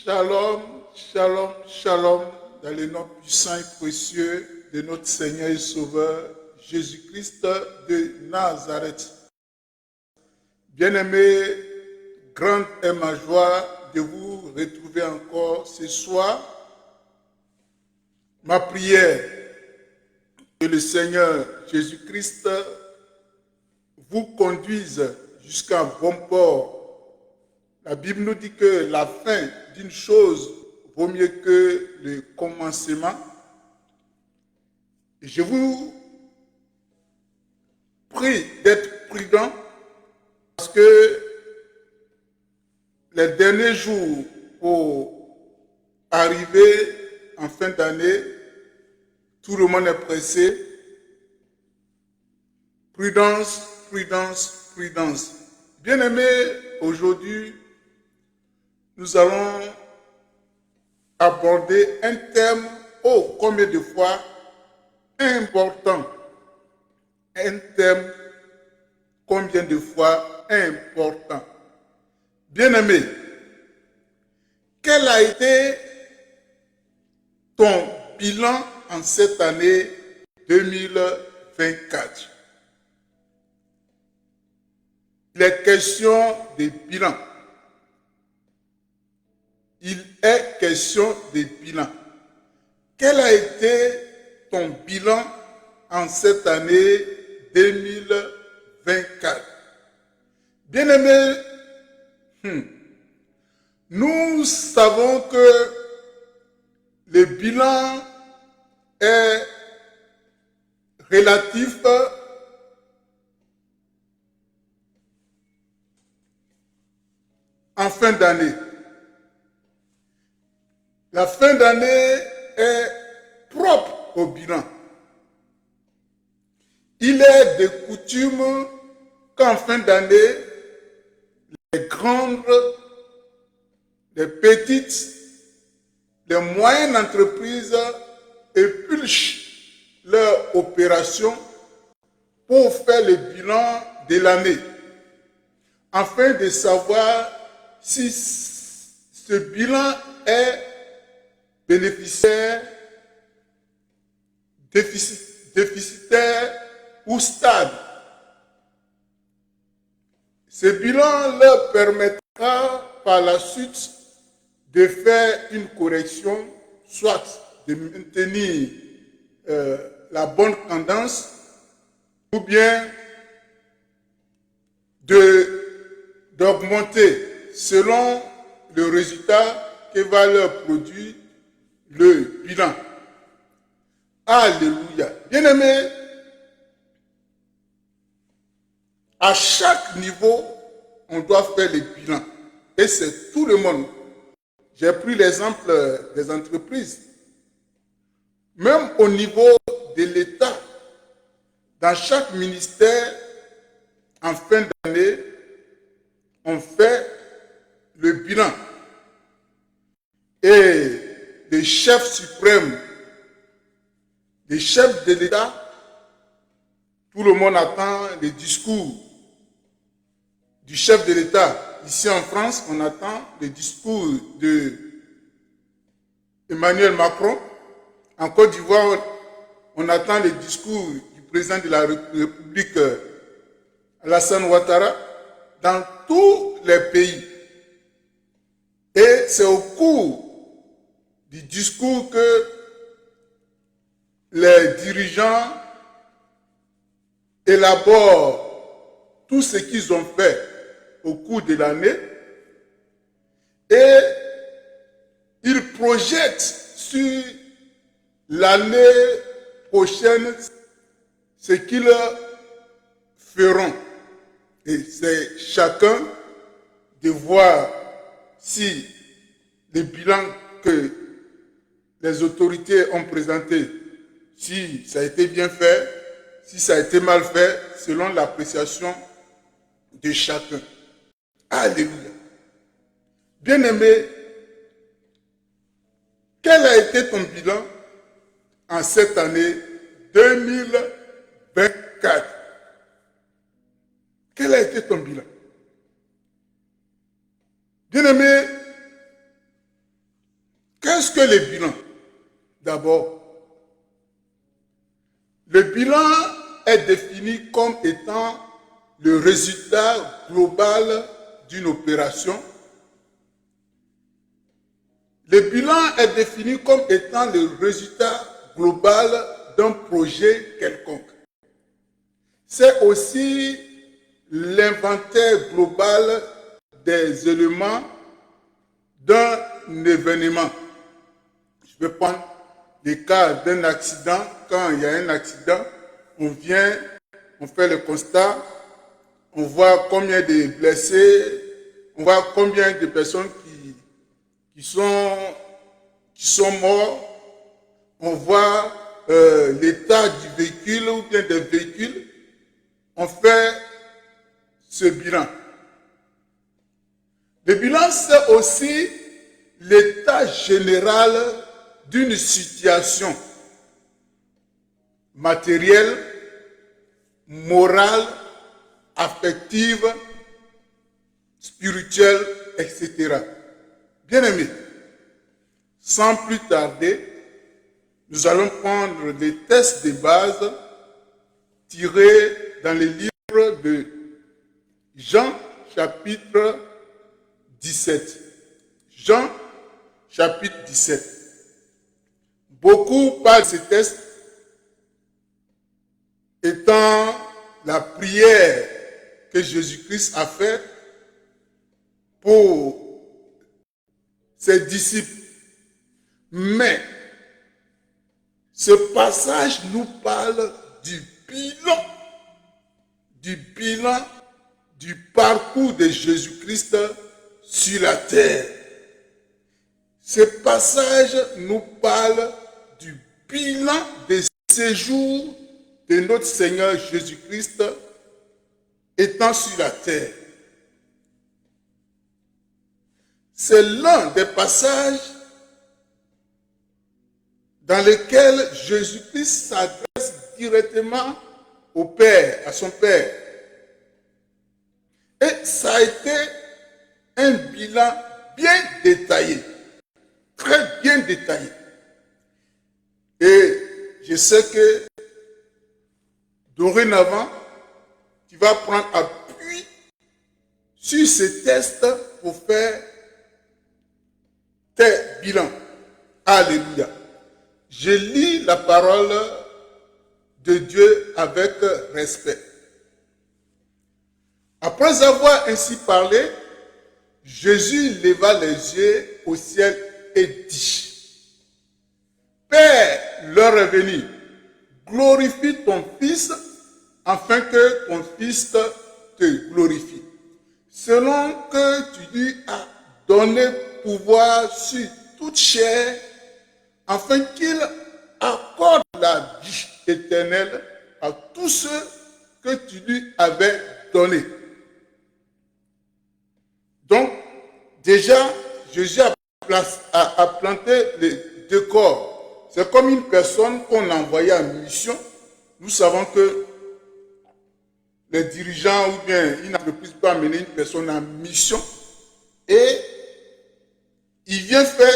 Shalom, shalom, shalom, dans le nom puissant et précieux de notre Seigneur et Sauveur, Jésus-Christ de Nazareth. Bien-aimés, grande est ma joie de vous retrouver encore ce soir. Ma prière, que le Seigneur Jésus-Christ vous conduise jusqu'à bon port. La Bible nous dit que la fin d'une chose vaut mieux que le commencement. Et je vous prie d'être prudent parce que les derniers jours pour arriver en fin d'année, tout le monde est pressé. Prudence, prudence, prudence. Bien-aimés, aujourd'hui, nous allons aborder un thème, oh, combien de fois important. Un thème, combien de fois important. Bien-aimé, quel a été ton bilan en cette année 2024? Il est question de bilan. Il est question de bilan. Quel a été ton bilan en cette année 2024? Bien-aimés, nous savons que le bilan est relatif en fin d'année. La fin d'année est propre au bilan. Il est de coutume qu'en fin d'année, les grandes, les petites, les moyennes entreprises épluchent leurs opérations pour faire le bilan de l'année, afin de savoir si ce bilan est bénéficiaire, déficitaire ou stable. Ce bilan leur permettra par la suite de faire une correction, soit de maintenir la bonne tendance ou bien d'augmenter selon le résultat que va leur produire le bilan. Alléluia. Bien-aimés, à chaque niveau, on doit faire le bilan. Et c'est tout le monde. J'ai pris l'exemple des entreprises. Même au niveau de l'État, dans chaque ministère, en fin d'année, on fait le bilan. Et les chefs suprêmes, les chefs de l'État, tout le monde attend les discours du chef de l'État. Ici en France, on attend les discours de Emmanuel Macron. En Côte d'Ivoire, on attend les discours du président de la République, Alassane Ouattara, dans tous les pays. Et c'est au cours du discours que les dirigeants élaborent tout ce qu'ils ont fait au cours de l'année et ils projettent sur l'année prochaine ce qu'ils feront. Et c'est chacun de voir si le bilan que les autorités ont présenté, si ça a été bien fait, si ça a été mal fait, selon l'appréciation de chacun. Alléluia. Bien-aimé, quel a été ton bilan en cette année 2024? Quel a été ton bilan? Bien-aimé, qu'est-ce que le bilan? D'abord, le bilan est défini comme étant le résultat global d'une opération. Le bilan est défini comme étant le résultat global d'un projet quelconque. C'est aussi l'inventaire global des éléments d'un événement. Je vais prendre le cas d'un accident. Quand il y a un accident, on vient, on fait le constat, on voit combien de blessés, on voit combien de personnes qui sont morts, on voit l'état du véhicule ou bien des véhicules, on fait ce bilan. Le bilan, c'est aussi l'état général d'une situation matérielle, morale, affective, spirituelle, etc. Bien-aimés, sans plus tarder, nous allons prendre des tests de base tirés dans les livres de Jean chapitre 17. Jean chapitre 17. Beaucoup parlent de ces tests étant la prière que Jésus-Christ a faite pour ses disciples. Mais ce passage nous parle du bilan du parcours de Jésus-Christ sur la terre. Ce passage nous parle du bilan des séjours de notre Seigneur Jésus-Christ étant sur la terre. C'est l'un des passages dans lequel Jésus-Christ s'adresse directement au Père, à son Père. Et ça a été un bilan bien détaillé, très bien détaillé. Et je sais que dorénavant, tu vas prendre appui sur ces tests pour faire tes bilans. Alléluia. Je lis la parole de Dieu avec respect. Après avoir ainsi parlé, Jésus leva les yeux au ciel et dit: Père, l'heure est venue, glorifie ton Fils, afin que ton Fils te glorifie. Selon que tu lui as donné pouvoir sur toute chair, afin qu'il accorde la vie éternelle à tous ceux que tu lui avais donnés. Donc, déjà, Jésus a planté les deux corps. C'est comme une personne qu'on a envoyée en mission. Nous savons que les dirigeants ou bien une entreprise peut amener une personne en mission et il vient faire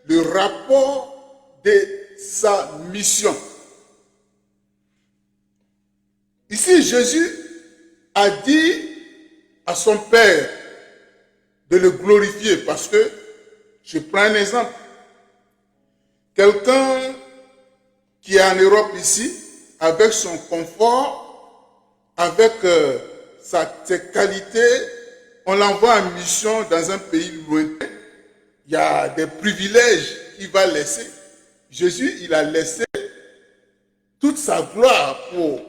le rapport de sa mission. Ici, Jésus a dit à son Père de le glorifier parce que, je prends un exemple, quelqu'un qui est en Europe ici, avec son confort, avec ses qualités, on l'envoie en mission dans un pays lointain. Il y a des privilèges qu'il va laisser. Jésus, il a laissé toute sa gloire pour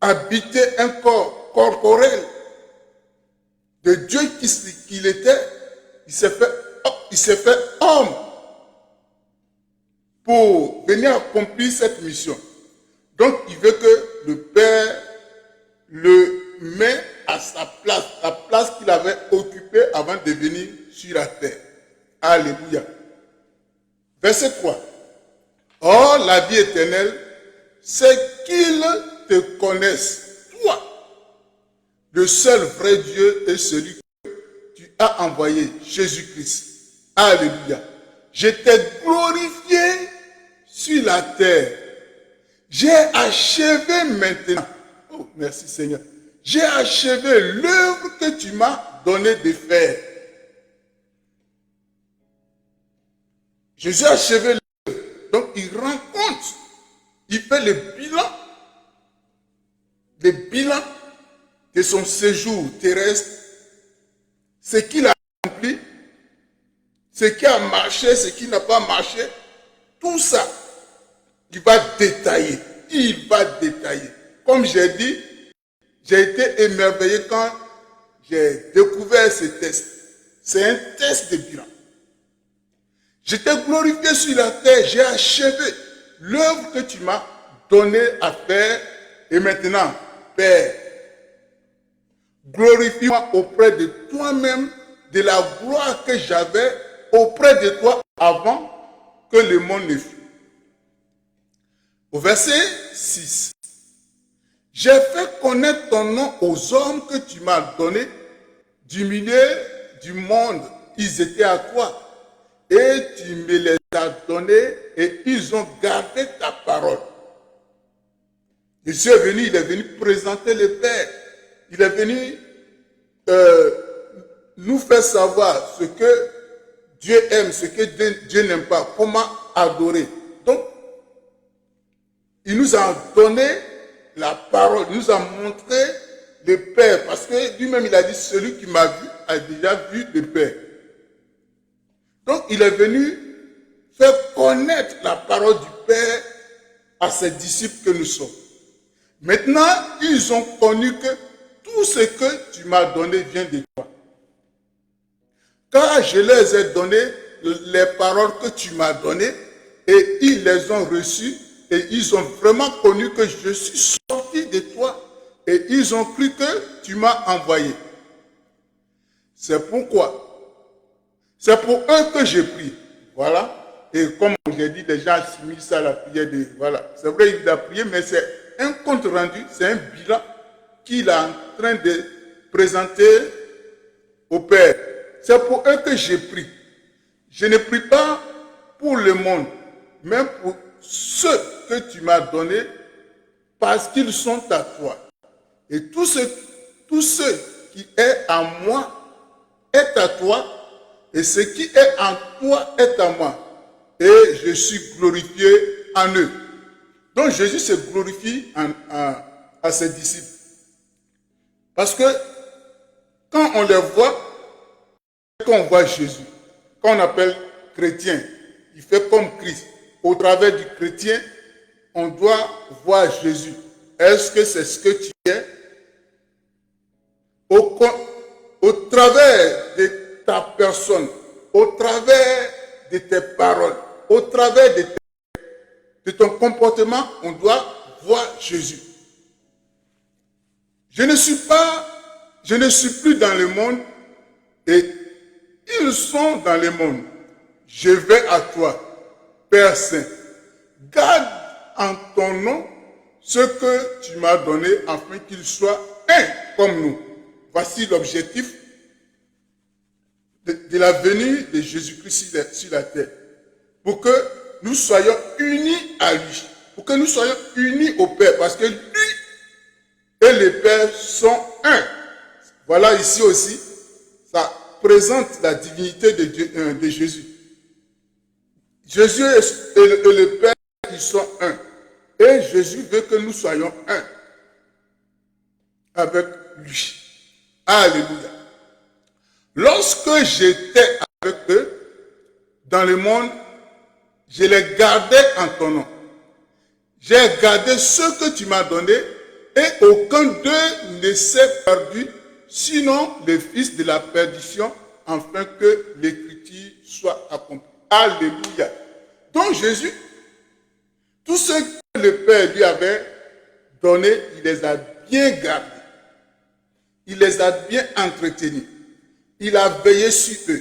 habiter un corps corporel de Dieu qu'il était. Il s'est fait homme pour venir accomplir cette mission. Donc, il veut que le Père le met à sa place, la place qu'il avait occupée avant de venir sur la terre. Alléluia. Verset 3. Or, la vie éternelle, c'est qu'ils te connaissent, toi, le seul vrai Dieu et celui que tu as envoyé, Jésus-Christ. Alléluia. Je t'ai glorifié sur la terre. J'ai achevé maintenant. Oh, merci Seigneur. J'ai achevé l'œuvre que tu m'as donné de faire. Jésus a achevé l'œuvre. Donc il rend compte. Il fait le bilan de son séjour terrestre. Ce qu'il a accompli, ce qui a marché, ce qui n'a pas marché. Tout ça, il va détailler. Il va détailler. Comme j'ai dit, j'ai été émerveillé quand j'ai découvert ce test. C'est un test de bilan. Je t'ai glorifié sur la terre, j'ai achevé l'œuvre que tu m'as donnée à faire. Et maintenant, Père, glorifie-moi auprès de toi-même de la gloire que j'avais auprès de toi avant que le monde ne fût. Au verset 6. J'ai fait connaître ton nom aux hommes que tu m'as donnés du milieu du monde. Ils étaient à toi. Et tu me les as donnés et ils ont gardé ta parole. Jésus est venu, il est venu présenter le Père. Il est venu nous faire savoir ce que Dieu aime, ce que Dieu n'aime pas, comment adorer. Donc, il nous a donné la parole, il nous a montré le Père, parce que lui-même il a dit, celui qui m'a vu a déjà vu le Père. Donc, il est venu faire connaître la parole du Père à ses disciples que nous sommes. Maintenant, ils ont connu que tout ce que tu m'as donné vient de toi. Car je leur ai donné les paroles que tu m'as données et ils les ont reçues et ils ont vraiment connu que je suis sorti de toi et ils ont cru que tu m'as envoyé. C'est pourquoi. C'est pour eux que j'ai prié. Voilà. Et comme j'ai dit, les gens assimilent ça à la prière de... Voilà. C'est vrai, il a prié, mais c'est un compte rendu, c'est un bilan qu'il est en train de présenter au Père. C'est pour eux que j'ai prié. Je ne prie pas pour le monde, mais pour ceux que tu m'as donnés, parce qu'ils sont à toi. Et tout ce qui est à moi est à toi, et ce qui est en toi est à moi. Et je suis glorifié en eux. Donc Jésus se glorifie à ses disciples. Parce que quand on les voit, quand on voit Jésus, quand on appelle chrétien, il fait comme Christ. Au travers du chrétien, on doit voir Jésus. Est-ce que c'est ce que tu es? Au travers de ta personne, au travers de tes paroles, au travers de ton comportement, on doit voir Jésus. Je ne suis plus dans le monde et ils sont dans le monde. Je vais à toi, Père Saint. Garde en ton nom ce que tu m'as donné afin qu'ils soient un comme nous. Voici l'objectif de la venue de Jésus-Christ sur la terre. Pour que nous soyons unis à lui. Pour que nous soyons unis au Père. Parce que lui et le Père sont un. Voilà ici aussi, ça présente la divinité de Jésus. Jésus et le Père, ils sont un. Et Jésus veut que nous soyons un avec lui. Alléluia. Lorsque j'étais avec eux dans le monde, je les gardais en ton nom. J'ai gardé ce que tu m'as donné et aucun d'eux ne s'est perdu, sinon le fils de la perdition, afin que l'écriture soit accomplie. Alléluia. Donc Jésus, tout ce que le Père lui avait donné, il les a bien gardés. Il les a bien entretenus. Il a veillé sur eux.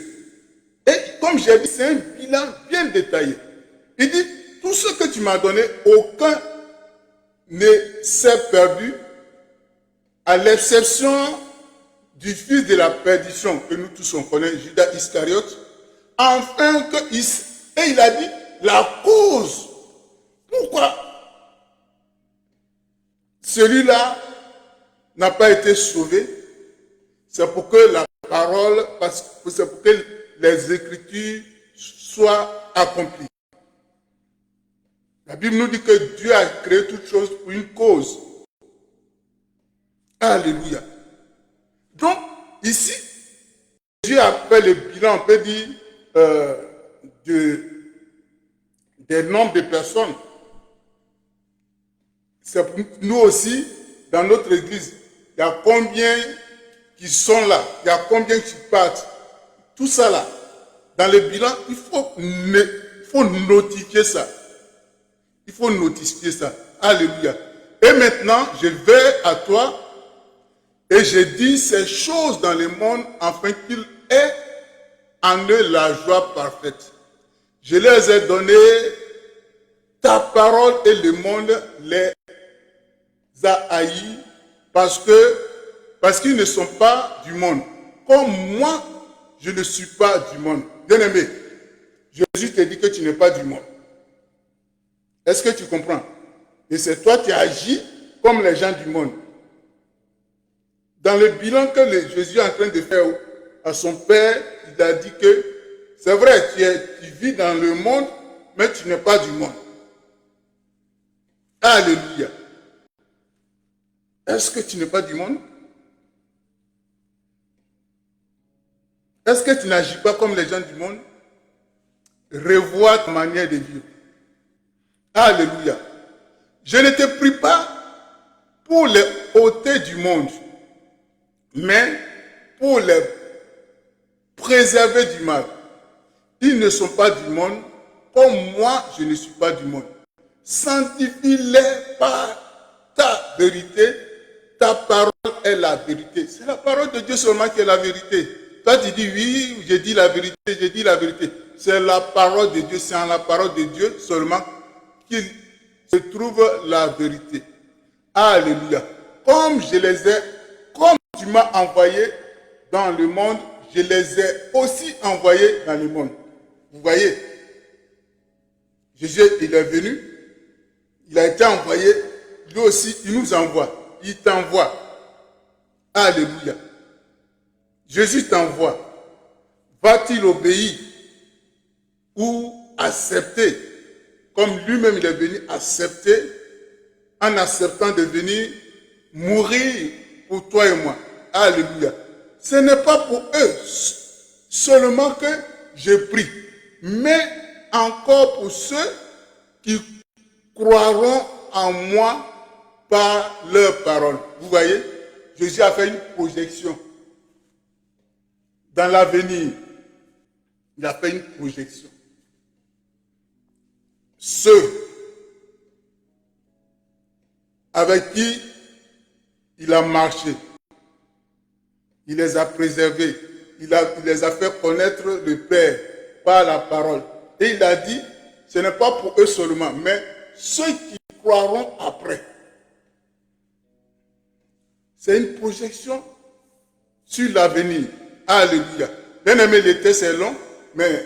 Et comme j'ai dit, c'est un bilan bien détaillé. Il dit, tout ce que tu m'as donné, aucun ne s'est perdu, à l'exception du fils de la perdition que nous tous on connaît, Judas Iscariote. afin que et il a dit la cause. Pourquoi celui-là n'a pas été sauvé? C'est pour que la parole, c'est pour que les Écritures soient accomplies. La Bible nous dit que Dieu a créé toutes choses pour une cause. Alléluia. Donc, ici, Dieu a fait le bilan, on peut dire, des nombres de personnes. C'est pour nous aussi, dans notre église, il y a combien qui sont là, il y a combien qui partent. Tout ça là, dans le bilan, il faut notifier ça. Il faut notifier ça. Alléluia. Et maintenant, je vais à toi et je dis ces choses dans le monde afin qu'il ait en eux la joie parfaite. Je les ai donné ta parole et le monde les a haïs parce qu'ils ne sont pas du monde. Comme moi, je ne suis pas du monde. Bien-aimé, Jésus te dit que tu n'es pas du monde. Est-ce que tu comprends? Et c'est toi qui agis comme les gens du monde. Dans le bilan que Jésus est en train de faire à son Père, il a dit que c'est vrai, tu vis dans le monde, mais tu n'es pas du monde. Alléluia. Est-ce que tu n'es pas du monde? Est-ce que tu n'agis pas comme les gens du monde? Revois ta manière de vivre. Alléluia. Je ne te prie pas pour les ôter du monde, mais pour les préserver du mal. Ils ne sont pas du monde, comme moi, je ne suis pas du monde. Sanctifie-les par ta vérité. Ta parole est la vérité. C'est la parole de Dieu seulement qui est la vérité. Toi, tu dis oui, je dis la vérité, je dis la vérité. C'est la parole de Dieu, c'est en la parole de Dieu seulement qu'il se trouve la vérité. Alléluia. Comme tu m'as envoyé dans le monde, je les ai aussi envoyés dans le monde. Vous voyez, Jésus, il est venu, il a été envoyé, lui aussi, il nous envoie. Il t'envoie. Alléluia. Jésus t'envoie. Va-t-il obéir ou accepter, comme lui-même il est venu accepter, en acceptant de venir mourir pour toi et moi. Alléluia. Ce n'est pas pour eux seulement que je prie, mais encore pour ceux qui croiront en moi par leur parole. Vous voyez, Jésus a fait une projection dans l'avenir. Il a fait une projection. Ceux avec qui il a marché, il les a préservés, il les a fait connaître le Père par la parole. Et il a dit, ce n'est pas pour eux seulement, mais ceux qui croiront après. C'est une projection sur l'avenir. Alléluia. Bien aimé, les textes est long, mais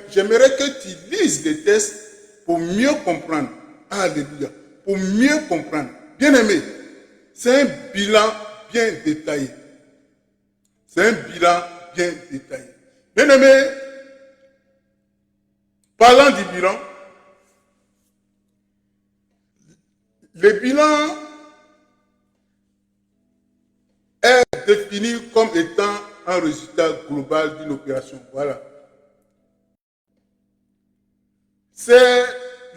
j'aimerais que tu lises les textes pour mieux comprendre. Alléluia. Pour mieux comprendre. Bien aimé, c'est un bilan bien détaillé. C'est un bilan bien détaillé. Bien aimé, parlant du bilan, le bilan est défini comme étant un résultat global d'une opération. Voilà. C'est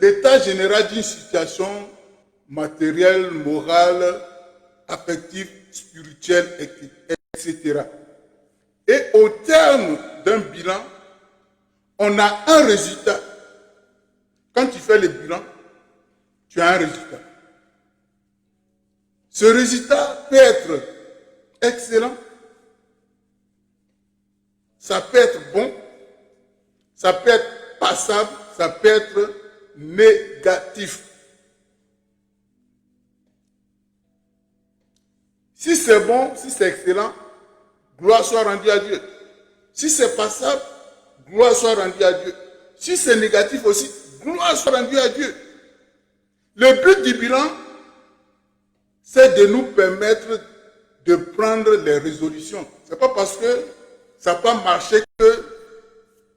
l'état général d'une situation matérielle, morale, affective, spirituelle, etc. Et au terme d'un bilan, on a un résultat. Quand tu fais le bilan, tu as un résultat. Ce résultat peut être excellent, ça peut être bon, ça peut être passable, ça peut être négatif. Si c'est bon, si c'est excellent, gloire soit rendue à Dieu. Si c'est passable, gloire soit rendue à Dieu. Si c'est négatif aussi, gloire soit rendue à Dieu. Le but du bilan, c'est de nous permettre de prendre les résolutions. Ce n'est pas parce que ça n'a pas marché que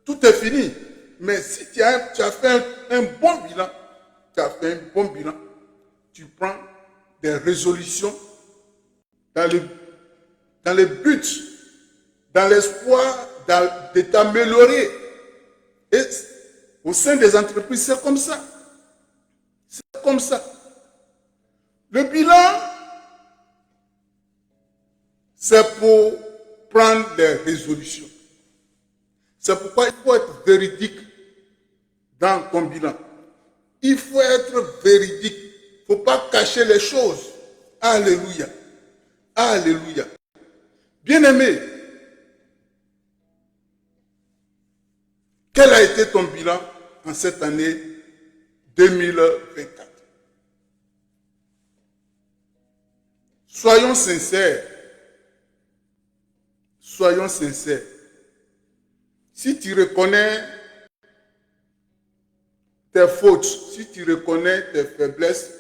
tout est fini. Mais si tu as fait un bon bilan, tu prends des résolutions dans le but, dans l'espoir de t'améliorer. Et au sein des entreprises, c'est comme ça. C'est comme ça. Le bilan, c'est pour prendre des résolutions. C'est pourquoi il faut être véridique dans ton bilan. Il faut être véridique. Il ne faut pas cacher les choses. Alléluia. Alléluia. Bien-aimé, quel a été ton bilan en cette année 2024? Soyons sincères. Soyons sincères. Si tu reconnais tes fautes, si tu reconnais tes faiblesses,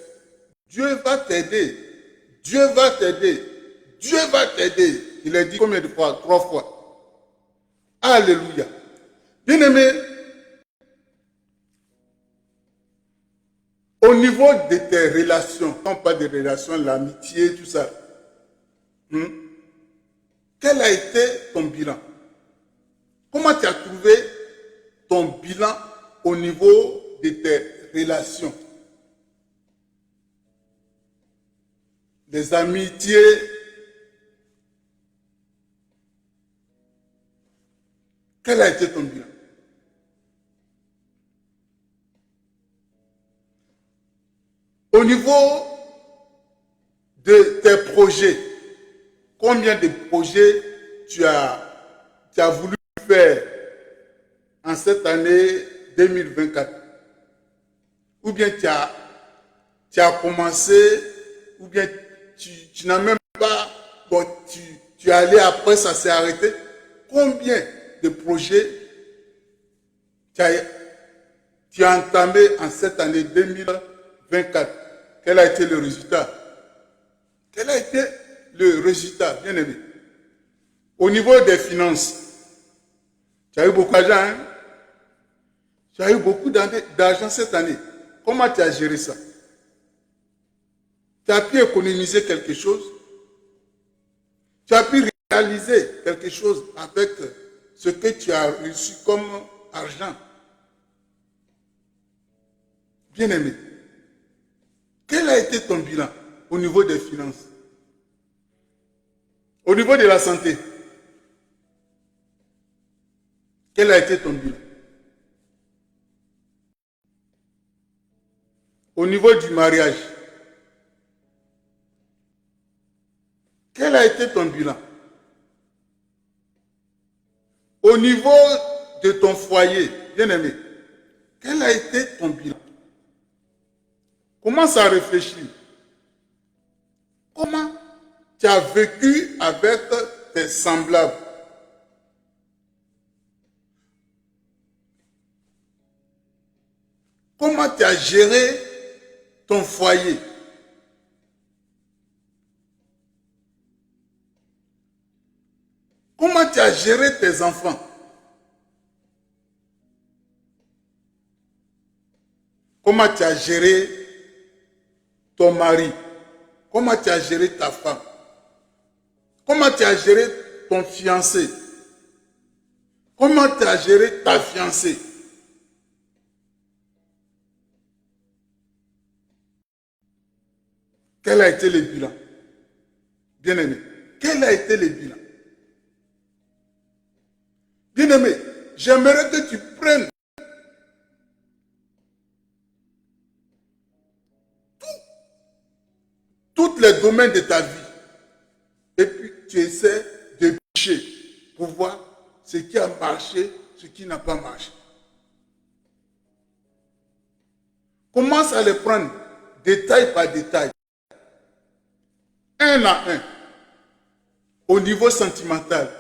Dieu va t'aider. Dieu va t'aider. Dieu va t'aider. Il a dit combien de fois? 3 fois. Alléluia. Bien-aimé, au niveau de tes relations, quand on parle de relations, l'amitié, tout ça, quel a été ton bilan? Comment tu as trouvé ton bilan au niveau de tes relations? Des amitiés. Quel a été ton bilan? Au niveau de tes projets, combien de projets tu as voulu faire en cette année 2024? Ou bien tu as commencé, ou bien tu n'as même pas, bon, tu es allé après, ça s'est arrêté. Combien de projets tu as entamé en cette année 2024? Quel a été le résultat? Quel a été le résultat, bien aimé? Au niveau des finances, tu as eu beaucoup d'argent, hein? Tu as eu beaucoup d'argent cette année. Comment tu as géré ça? Tu as pu économiser quelque chose? Tu as pu réaliser quelque chose avec ce que tu as reçu comme argent? Bien aimé, quel a été ton bilan au niveau des finances? Au niveau de la santé, quel a été ton bilan? Au niveau du mariage, quel a été ton bilan? Au niveau de ton foyer, bien aimé, quel a été ton bilan? Commence à réfléchir. Comment tu as vécu avec tes semblables? Comment tu as géré ton foyer? Comment tu as géré tes enfants? Comment tu as géré ton mari? Comment tu as géré ta femme? Comment tu as géré ton fiancé? Comment tu as géré ta fiancée? Quel a été le bilan? Bien-aimé, quel a été le bilan? Bien-aimé, j'aimerais que tu prennes tous les domaines de ta vie et puis tu essaies de picher pour voir ce qui a marché, ce qui n'a pas marché. Commence à les prendre détail par détail, un à un, au niveau sentimental.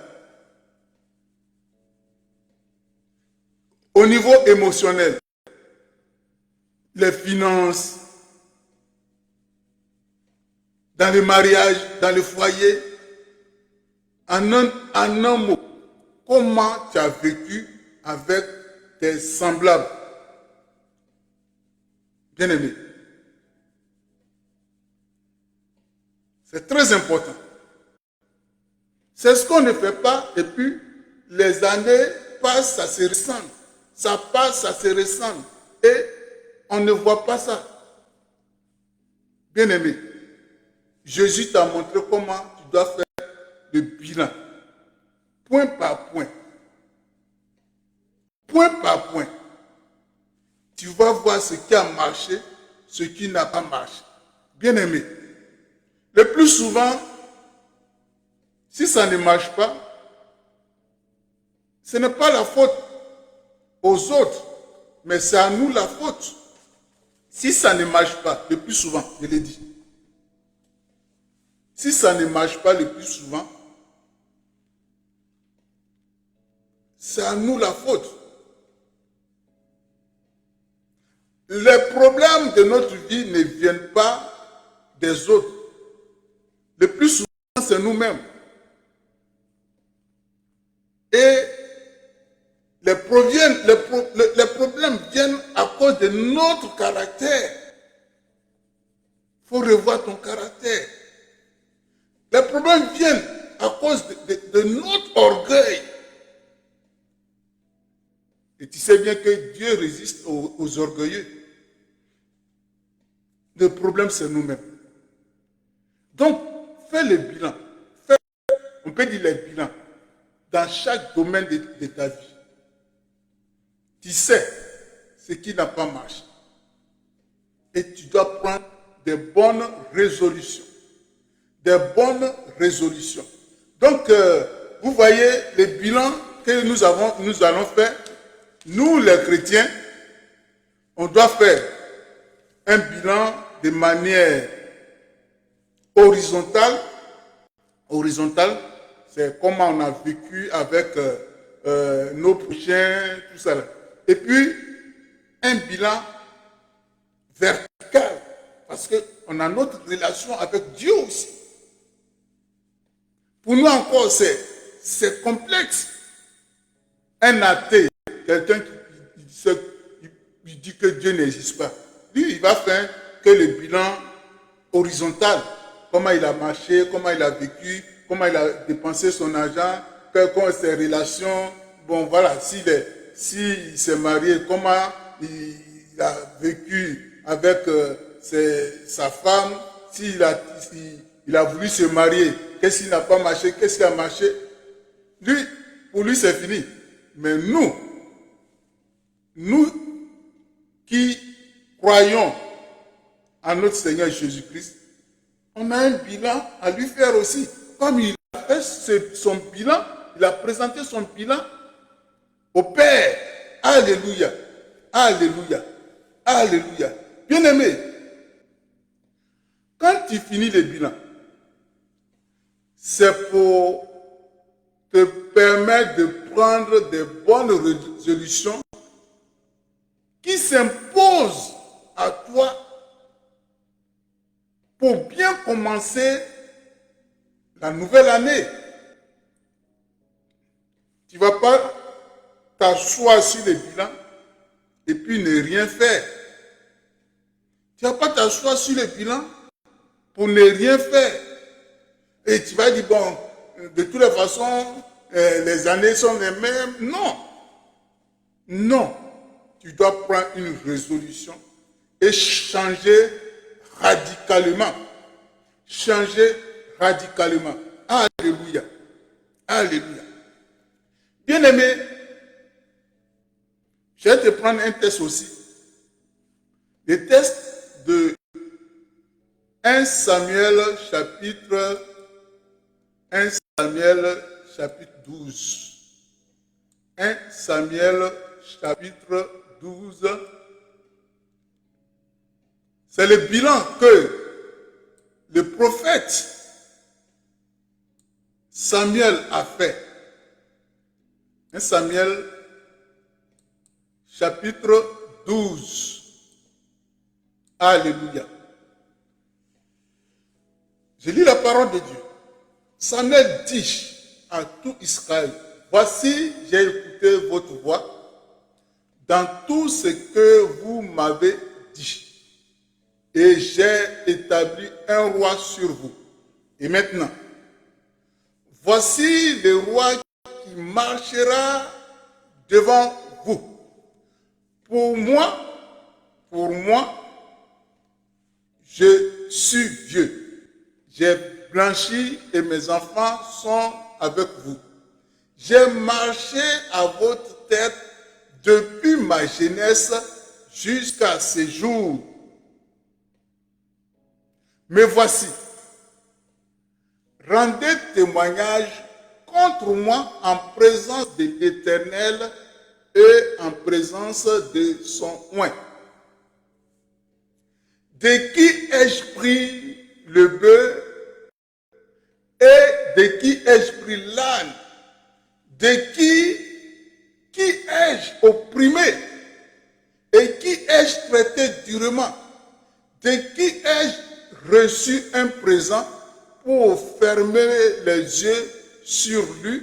Au niveau émotionnel, les finances, dans le mariage, dans le foyer, en un mot, comment tu as vécu avec tes semblables? Bien-aimé, c'est très important. C'est ce qu'on ne fait pas et puis les années passent, ça se ressemble. Ça passe, ça se ressemble. Et on ne voit pas ça. Bien-aimé, Jésus t'a montré comment tu dois faire le bilan. Point par point. Point par point. Tu vas voir ce qui a marché, ce qui n'a pas marché. Bien-aimé, le plus souvent, si ça ne marche pas, ce n'est pas la faute aux autres, mais c'est à nous la faute. Si ça ne marche pas, le plus souvent, je l'ai dit, si ça ne marche pas le plus souvent, c'est à nous la faute. Les problèmes de notre vie ne viennent pas des autres. Le plus souvent, c'est nous-mêmes. Et les problèmes viennent à cause de notre caractère. Il faut revoir ton caractère. Les problèmes viennent à cause de notre orgueil. Et tu sais bien que Dieu résiste aux orgueilleux. Le problème, c'est nous-mêmes. Donc, fais le bilan. On peut dire le bilan dans chaque domaine de ta vie. Tu sais ce qui n'a pas marché. Et tu dois prendre des bonnes résolutions. Des bonnes résolutions. Donc, vous voyez le bilan que nous allons faire. Nous, les chrétiens, on doit faire un bilan de manière horizontale. Horizontale, c'est comment on a vécu avec nos prochains, tout ça. Et puis, un bilan vertical, parce qu'on a notre relation avec Dieu aussi. Pour nous encore, c'est complexe. Un athée, quelqu'un qui dit que Dieu n'existe pas, lui, il va faire que le bilan horizontal, comment il a marché, comment il a vécu, comment il a dépensé son argent, quelles sont ses relations, bon voilà, s'il s'est marié, comment il a vécu avec sa femme, s'il a voulu se marier, qu'est-ce qui n'a pas marché, qu'est-ce qui a marché. Lui, pour lui, c'est fini. Mais nous qui croyons en notre Seigneur Jésus-Christ, on a un bilan à lui faire aussi. Comme il a fait son bilan, il a présenté son bilan au Père. Alléluia. Alléluia. Alléluia. Bien-aimé, quand tu finis le bilan, c'est pour te permettre de prendre des bonnes résolutions qui s'imposent à toi pour bien commencer la nouvelle année. Tu ne vas pas t'asseoir sur le bilan et puis ne rien faire. Tu ne vas pas t'asseoir sur le bilan pour ne rien faire. Et tu vas dire, bon, de toutes les façons, les années sont les mêmes. Non. Non. Tu dois prendre une résolution et changer radicalement. Changer radicalement. Alléluia. Alléluia. Bien-aimé, je vais te prendre un test aussi. Le test de 1 Samuel chapitre 12. 1 Samuel chapitre 12. C'est le bilan que le prophète Samuel a fait. 1 Samuel chapitre 12. Alléluia. Je lis la parole de Dieu. Samuel dit à tout Israël, voici, j'ai écouté votre voix dans tout ce que vous m'avez dit. Et j'ai établi un roi sur vous. Et maintenant, voici le roi qui marchera devant vous. Pour moi, je suis vieux. J'ai blanchi et mes enfants sont avec vous. J'ai marché à votre tête depuis ma jeunesse jusqu'à ce jour. Mais voici, rendez témoignage contre moi en présence de l'Éternel et en présence de son oint. De qui ai-je pris le bœuf et de qui ai-je pris l'âne? De qui ai-je opprimé et qui ai-je traité durement? De qui ai-je reçu un présent pour fermer les yeux sur lui?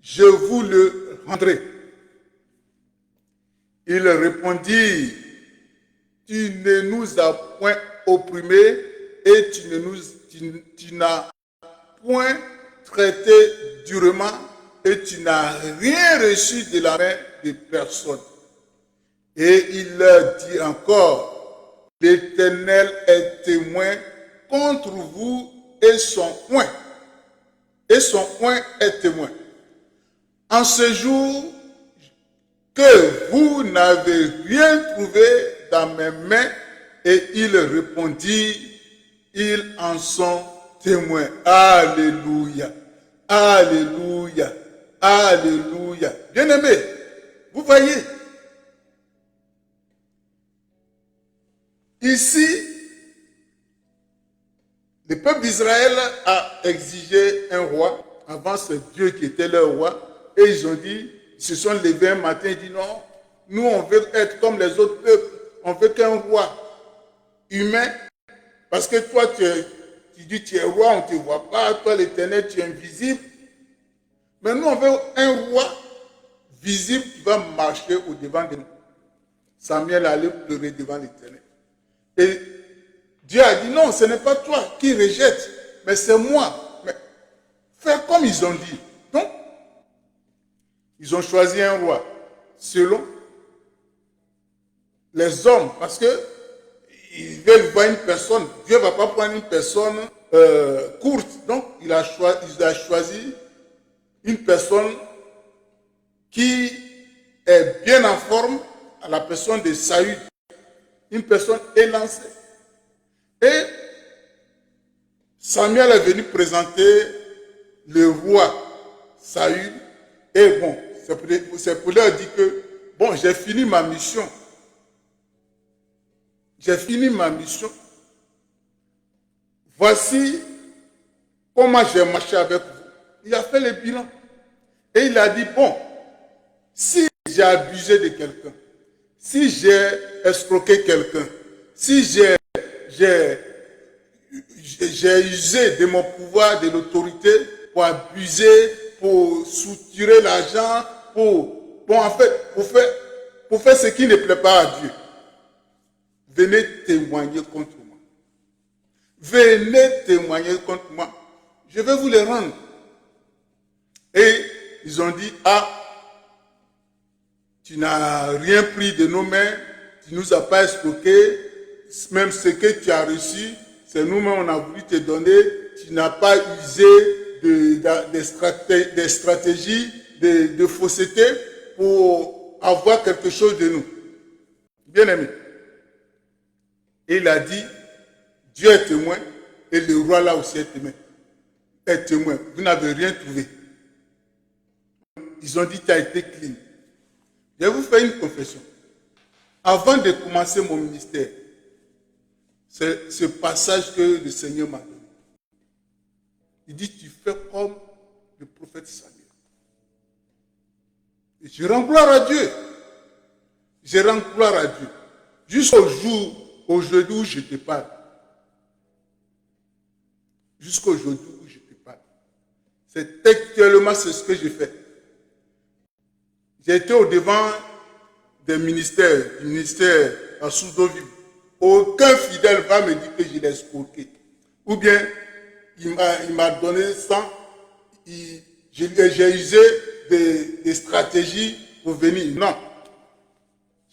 Je vous le rendrai. Il répondit, tu ne nous as point opprimés et tu n'as point traité durement et tu n'as rien reçu de la main de personne. Et il leur dit encore, l'Éternel est témoin contre vous et son oint. Et son oint est témoin. En ce jour que vous n'avez rien trouvé dans mes mains, et il répondit, ils en sont témoins. Alléluia, alléluia, alléluia. Bien-aimés, vous voyez, ici, le peuple d'Israël a exigé un roi. Avant, c'est Dieu qui était leur roi. Et ils ont dit, ils se sont levés un matin et dit non, nous on veut être comme les autres peuples. On veut qu'un roi humain. Parce que toi, tu dis tu es roi, on ne te voit pas. Toi, l'Éternel, tu es invisible. Mais nous, on veut un roi visible qui va marcher au-devant de nous. Samuel allait pleurer devant l'Éternel. Et Dieu a dit non, ce n'est pas toi qui rejette, mais c'est moi. Mais fais comme ils ont dit. Donc, ils ont choisi un roi selon les hommes, parce que ils veulent voir une personne. Dieu ne va pas prendre une personne courte. Donc, il a choisi une personne qui est bien en forme, à la personne de Saül. Une personne élancée. Et Samuel est venu présenter le roi Saül. Et bon, c'est pour leur dire que, bon, j'ai fini ma mission. J'ai fini ma mission. Voici comment j'ai marché avec vous. Il a fait le bilan. Et il a dit, bon, si j'ai abusé de quelqu'un, si j'ai escroqué quelqu'un, si j'ai usé de mon pouvoir, de l'autorité pour abuser, pour soutirer l'argent, pour faire ce qui ne plaît pas à Dieu. Venez témoigner contre moi. Venez témoigner contre moi. Je vais vous les rendre. Et ils ont dit, ah, tu n'as rien pris de nos mains, tu ne nous as pas escroqué, même ce que tu as reçu, c'est nous-mêmes on a voulu te donner, tu n'as pas usé des stratégies, de fausseté pour avoir quelque chose de nous. Bien aimé. Et il a dit, Dieu est témoin et le roi là aussi est témoin. Vous n'avez rien trouvé. Ils ont dit, tu as été clean. Je vais vous faire une confession. Avant de commencer mon ministère, c'est ce passage que le Seigneur m'a donné. Il dit, tu fais comme le prophète Samuel. Et je rends gloire à Dieu. je rends gloire à Dieu. Jusqu'au jour, aujourd'hui où je te parle. Jusqu'aujourd'hui où je te parle. C'est actuellement ce que je fais. J'ai été au devant des ministères, du ministère à Soudoviv. Aucun fidèle va me dire que je l'ai escroqué. Ou bien, il m'a donné 100, j'ai usé des stratégies pour venir. Non.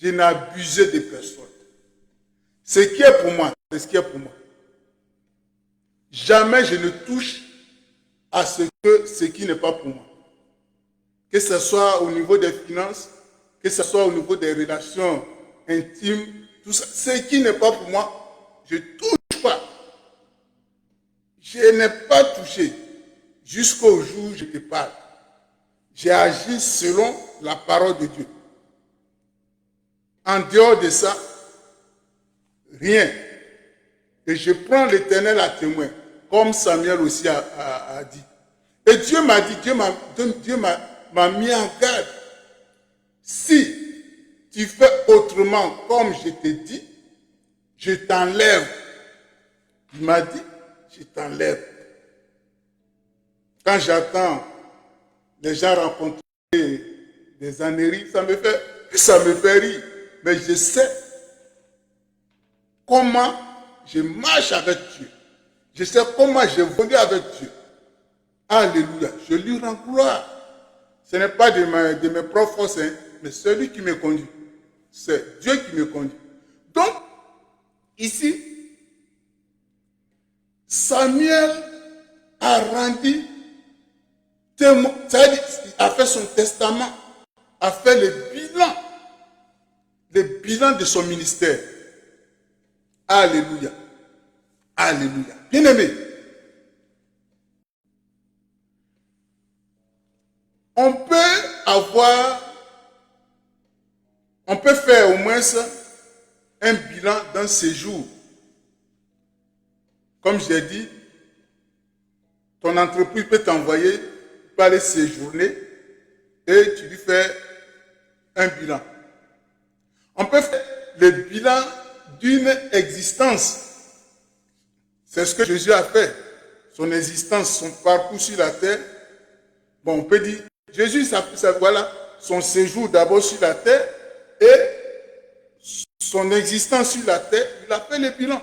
Je n'ai abusé de personne. Ce qui est pour moi, c'est ce qui est pour moi. Jamais je ne touche à ce qui n'est pas pour moi. Que ce soit au niveau des finances, que ce soit au niveau des relations intimes, tout ça. Ce qui n'est pas pour moi, je ne touche pas. Je n'ai pas touché jusqu'au jour où je te parle. J'ai agi selon la parole de Dieu. En dehors de ça, rien. Et je prends l'Éternel à témoin, comme Samuel aussi a dit. Et Dieu m'a dit, Dieu m'a mis en garde. Si tu fais autrement comme je t'ai dit, je t'enlève. Il m'a dit, je t'enlève. Quand j'attends les gens rencontrer des âneries, ça me fait rire. Mais je sais comment je marche avec Dieu. Je sais comment j'évolue avec Dieu. Alléluia. Je lui rends gloire. Ce n'est pas de mes propres forces, hein, mais celui qui me conduit. C'est Dieu qui me conduit. Donc, ici, Samuel a rendu témoin, c'est-à-dire, a fait son testament, a fait le bilan de son ministère. Alléluia. Alléluia. Bien-aimé, on peut faire au moins un bilan d'un séjour. Comme j'ai dit, ton entreprise peut t'envoyer, tu peux aller séjourner et tu lui fais un bilan. On peut faire le bilan d'une existence. C'est ce que Jésus a fait. Son existence, son parcours sur la terre. Bon, on peut dire, Jésus, voilà, son séjour d'abord sur la terre et son existence sur la terre, il a fait le bilan.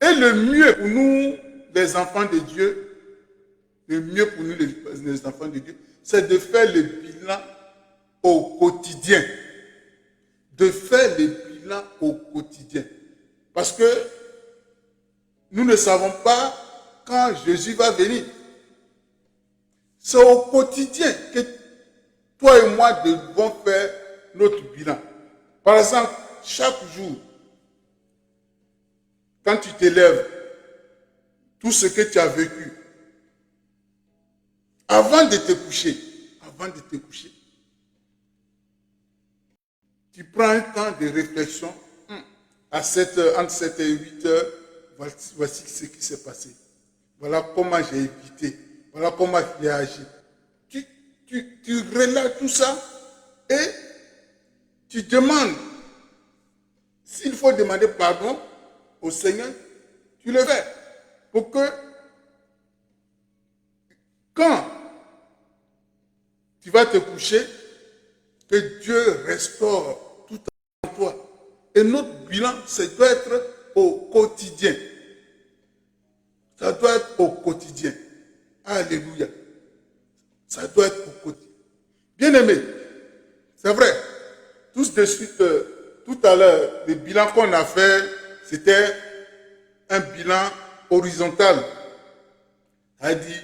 Et le mieux pour nous, les enfants de Dieu, le mieux pour nous, les enfants de Dieu, c'est de faire le bilan au quotidien. De faire le bilan au quotidien. Parce que nous ne savons pas quand Jésus va venir. C'est au quotidien que toi et moi devons faire notre bilan. Par exemple, chaque jour, quand tu te lèves, tout ce que tu as vécu, avant de te coucher, tu prends un temps de réflexion. Entre 7 et 8 heures, voici ce qui s'est passé. Voilà comment j'ai évité. Voilà comment j'ai agi. Tu relèves tout ça et tu demandes. S'il faut demander pardon au Seigneur, tu le fais. Pour que quand tu vas te coucher, que Dieu restaure tout en toi. Et notre bilan, ça doit être au quotidien. Ça doit être au quotidien. Alléluia. Ça doit être au quotidien. Bien-aimé, c'est vrai. Tout de suite, tout à l'heure, le bilan qu'on a fait, c'était un bilan horizontal. C'est-à-dire,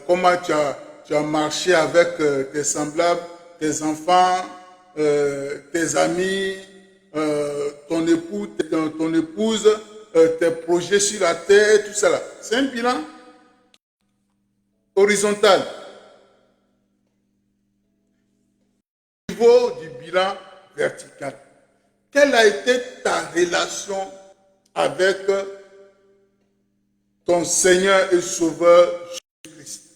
comment tu as marché avec tes semblables, tes enfants, tes amis, ton époux, ton épouse, tes projets sur la terre, tout ça là. C'est un bilan horizontal. Au niveau du bilan vertical, quelle a été ta relation avec ton Seigneur et Sauveur Jésus-Christ?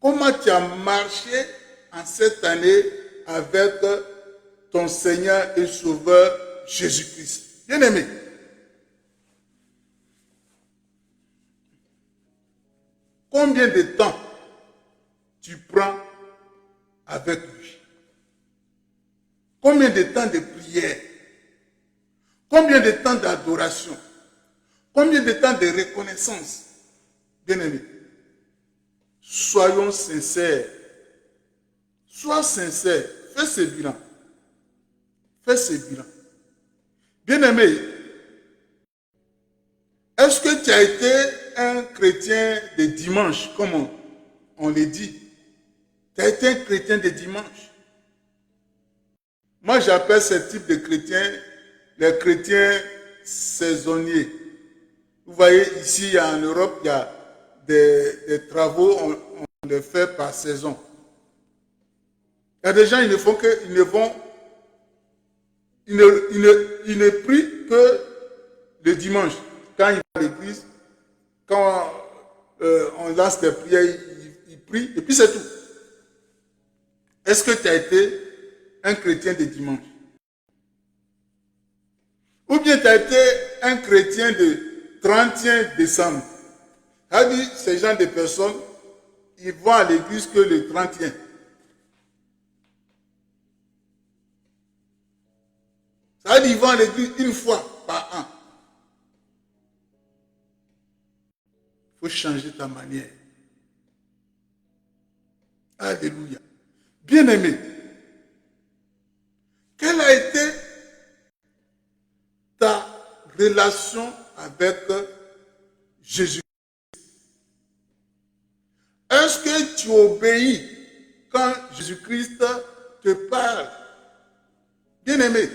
Comment tu as marché en cette année avec ton Seigneur et Sauveur Jésus-Christ. Bien-aimé, combien de temps tu prends avec lui? Combien de temps de prière? Combien de temps d'adoration? Combien de temps de reconnaissance? Bien-aimé, soyons sincères. Sois sincère. Fais ce bilan. Fais ce bilan. Bien-aimé, est-ce que tu as été un chrétien de dimanche, comme on le dit? Tu as été un chrétien de dimanche. Moi, j'appelle ce type de chrétiens les chrétiens saisonniers. Vous voyez, ici en Europe, il y a des travaux, on les fait par saison. Il y a des gens, ils ne prient que le dimanche. Quand ils vont à l'église, quand on lance des prières, ils prient, et puis c'est tout. Est-ce que tu as été un chrétien de dimanche? Ou bien tu as été un chrétien de 31 décembre? C'est-à-dire, ces gens de personnes, ils vont à l'église que le 31. C'est-à-dire, ils vont à l'église une fois par an. Il faut changer ta manière. Alléluia. Bien-aimé, quelle a été ta relation avec Jésus? Est-ce que tu obéis quand Jésus-Christ te parle? Bien-aimé,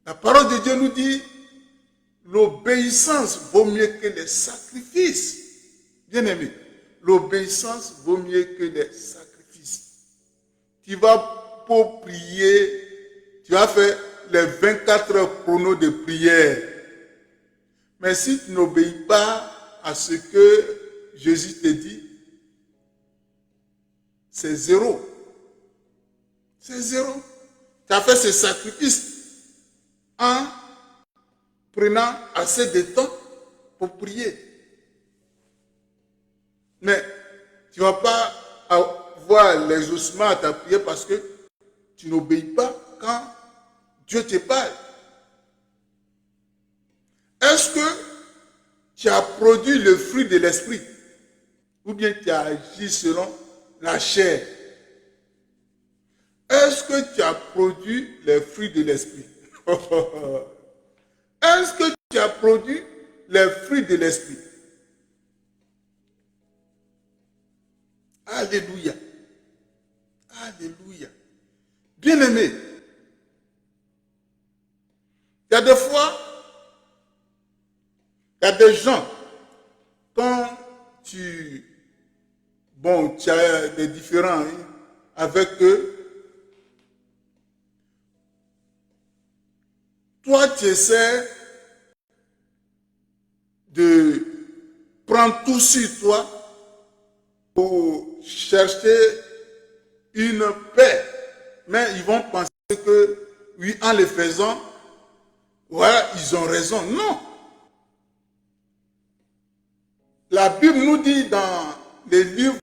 la parole de Dieu nous dit l'obéissance vaut mieux que les sacrifices. Bien-aimé, l'obéissance vaut mieux que les sacrifices. Tu vas pour prier, tu vas faire les 24 heures chrono de prière. Mais si tu n'obéis pas à ce que Jésus te dit, c'est zéro. C'est zéro. Tu as fait ce sacrifice en prenant assez de temps pour prier. Mais tu ne vas pas avoir l'exaucement à ta prière parce que tu n'obéis pas quand Dieu te parle. Est-ce que tu as produit le fruit de l'esprit ou bien tu as agi selon la chair? Est-ce que tu as produit les fruits de l'esprit? Est-ce que tu as produit les fruits de l'esprit? Alléluia. Alléluia. Bien-aimé, il y a des fois, il y a des gens, quand tu as des différends avec eux, toi, tu essaies de prendre tout sur toi pour chercher une paix. Mais ils vont penser que, oui, en le faisant, voilà, ils ont raison. Non. La Bible nous dit dans le livre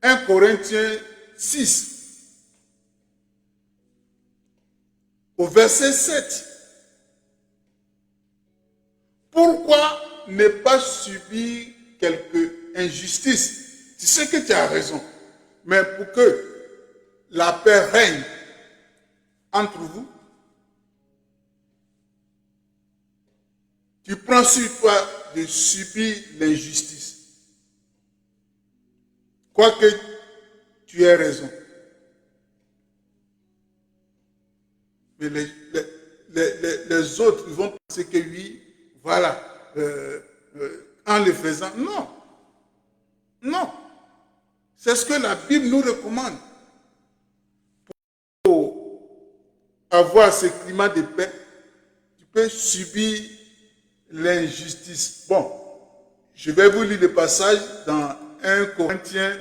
1 Corinthiens 6, au verset 7, pourquoi ne pas subir quelques injustices? Tu sais que tu as raison, mais pour que la paix règne entre vous, tu prends sur toi de subir l'injustice. Quoique tu aies raison. Mais les autres, ils vont penser que oui, voilà, en le faisant. Non. Non. C'est ce que la Bible nous recommande. Pour avoir ce climat de paix, tu peux subir l'injustice. Bon, je vais vous lire le passage dans 1 Corinthiens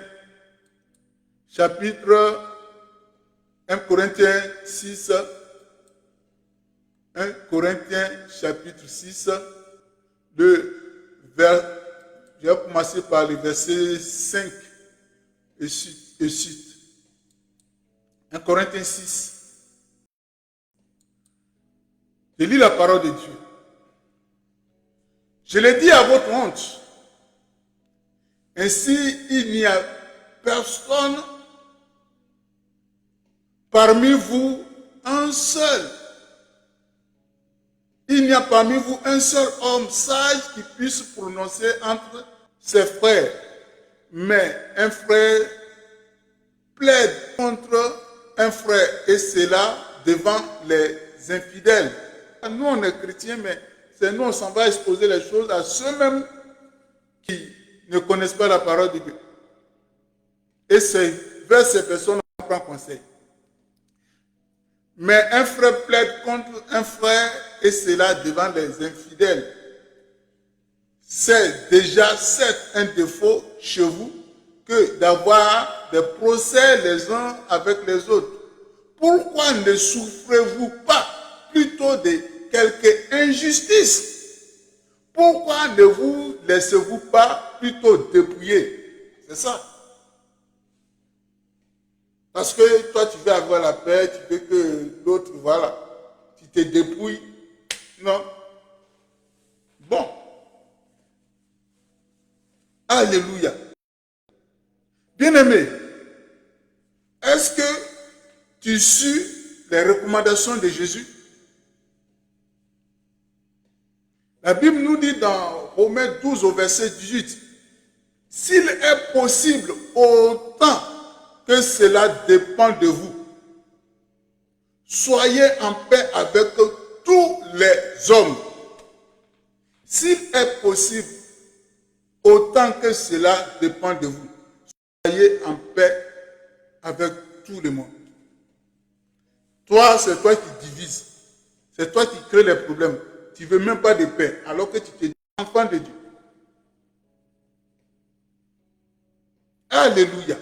chapitre 1 Corinthiens 6, 1 Corinthiens chapitre 6, je vais commencer par le verset 5 et suite. 1 Corinthiens 6. Je lis la parole de Dieu. Je l'ai dit à votre honte. Ainsi, il n'y a personne parmi vous un seul. Il n'y a parmi vous un seul homme sage qui puisse prononcer entre ses frères. Mais un frère plaide contre un frère et c'est là devant les infidèles. Nous, on est chrétiens, mais c'est nous, on s'en va exposer les choses à ceux-mêmes qui ne connaissent pas la parole de Dieu. Et c'est vers ces personnes qu'on prend conseil. Mais un frère plaide contre un frère et c'est là devant les infidèles. C'est déjà un défaut chez vous que d'avoir des procès les uns avec les autres. Pourquoi ne souffrez-vous pas plutôt de quelque injustice? Pourquoi ne vous laissez-vous pas plutôt dépouiller? C'est ça. Parce que toi, tu veux avoir la paix, tu veux que l'autre, voilà, tu te dépouilles. Non. Bon. Alléluia. Bien-aimé, est-ce que tu suis les recommandations de Jésus? La Bible nous dit dans Romains 12 au verset 18, s'il est possible, autant que cela dépend de vous, soyez en paix avec tous les hommes. S'il est possible, autant que cela dépend de vous, soyez en paix avec tout le monde. Toi, c'est toi qui divises. C'est toi qui crée les problèmes. Tu ne veux même pas de paix, alors que tu te dis enfant de Dieu. Alléluia.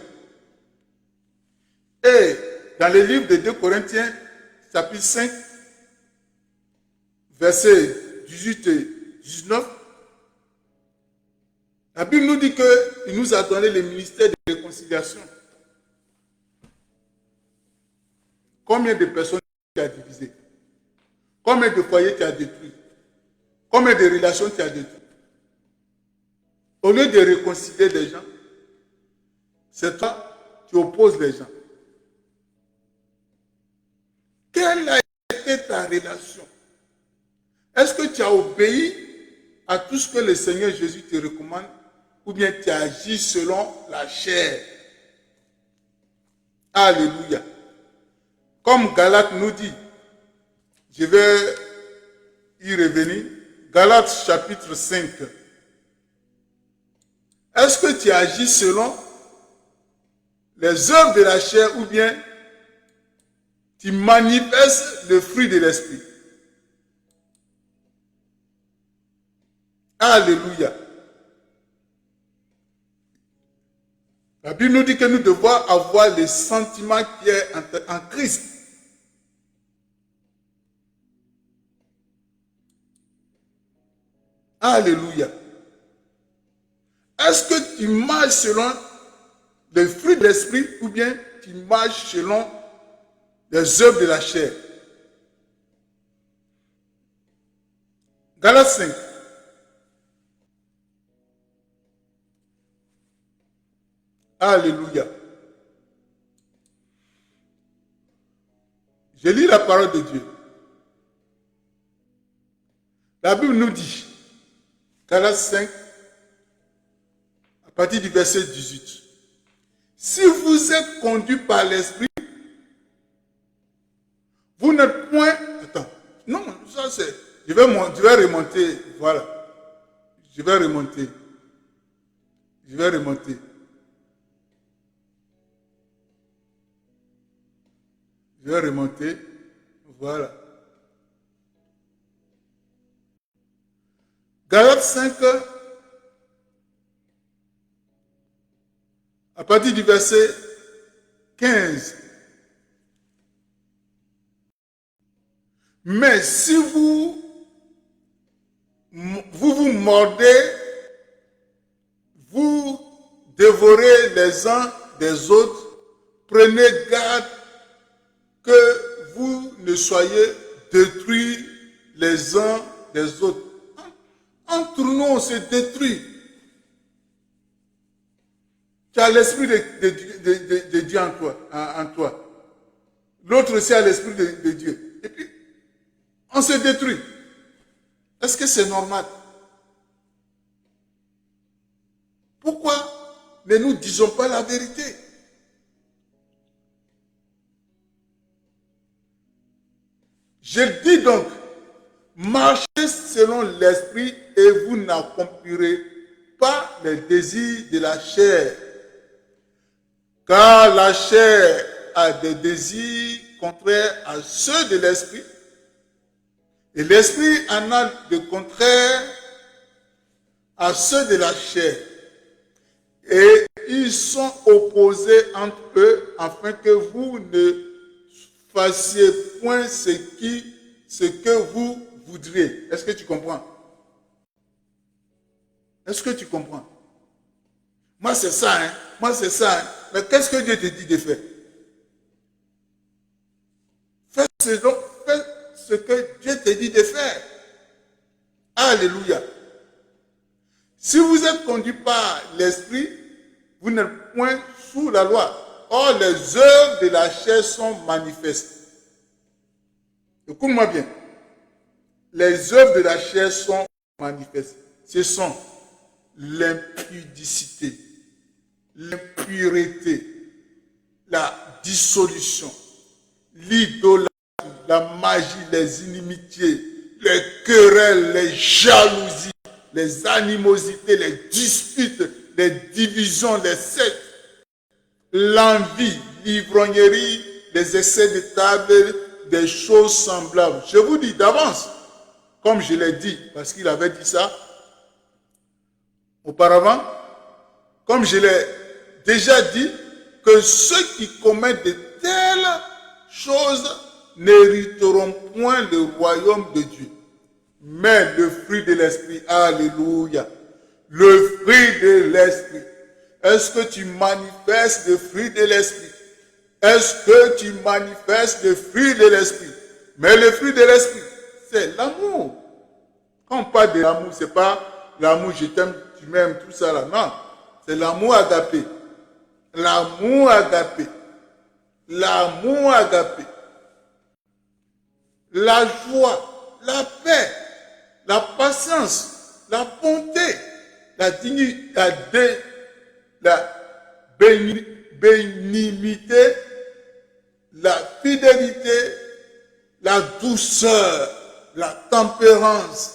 Et dans le livre de 2 Corinthiens, chapitre 5, versets 18 et 19, la Bible nous dit qu'il nous a donné le ministère de réconciliation. Combien de personnes tu as divisées? Combien de foyers tu as détruits? Combien de relations tu as détruites? Au lieu de réconcilier les gens, c'est toi qui opposes les gens. Quelle a été ta relation? Est-ce que tu as obéi à tout ce que le Seigneur Jésus te recommande ou bien tu as agi selon la chair? Alléluia. Comme Galates nous dit, je vais y revenir, Galates chapitre 5. Est-ce que tu agis selon les œuvres de la chair ou bien tu manifestes le fruit de l'esprit? Alléluia. La Bible nous dit que nous devons avoir les sentiments qui est en Christ. Alléluia. Est-ce que tu marches selon les fruits de l'esprit ou bien tu marches selon les œuvres de la chair? Galates 5. Alléluia. Je lis la parole de Dieu. La Bible nous dit, Galates 5, à partir du verset 18. Si vous êtes conduits par l'esprit, vous n'êtes point... Attends, non, ça c'est... Je vais remonter, voilà. Je vais remonter. Voilà. Galates 5, à partir du verset 15. Mais si vous mordez, vous dévorez les uns des autres, prenez garde que vous ne soyez détruits les uns des autres. Entre nous, on se détruit. Tu as l'esprit de Dieu en toi. L'autre aussi a l'esprit de Dieu. Et puis, on se détruit. Est-ce que c'est normal? Pourquoi ne nous disons pas la vérité? Je dis donc, marchez selon l'esprit et vous n'accomplirez pas les désirs de la chair. Car la chair a des désirs contraires à ceux de l'esprit. Et l'esprit en a de contraires à ceux de la chair. Et ils sont opposés entre eux afin que vous ne fassiez point ce que vous voudriez. Est-ce que tu comprends? Est-ce que tu comprends? Moi, c'est ça, hein. Moi, c'est ça, hein. Mais qu'est-ce que Dieu te dit de faire? Fais ce que Dieu te dit de faire. Alléluia. Si vous êtes conduit par l'esprit, vous n'êtes point sous la loi. Or, les œuvres de la chair sont manifestes. Écoute-moi bien. Les œuvres de la chair sont manifestes. Ce sont l'impudicité, l'impureté, la dissolution, l'idolâtrie, la magie, les inimitiés, les querelles, les jalousies, les animosités, les disputes, les divisions, les sectes, l'envie, l'ivrognerie, les excès de table, des choses semblables. Je vous dis d'avance, comme je l'ai dit, parce qu'il avait dit ça auparavant, comme je l'ai déjà dit, que ceux qui commettent de telles choses n'hériteront point le royaume de Dieu. Mais le fruit de l'esprit, alléluia, le fruit de l'esprit. Est-ce que tu manifestes le fruit de l'esprit? Est-ce que tu manifestes le fruit de l'esprit? Mais le fruit de l'esprit, c'est l'amour. Quand on parle de l'amour, c'est pas l'amour je t'aime, tu m'aimes, tout ça là. Non, c'est l'amour agapé. L'amour agapé. L'amour agapé. La joie, la paix, la patience, la bonté, la dignité, la bénignité, la fidélité, la douceur, la tempérance.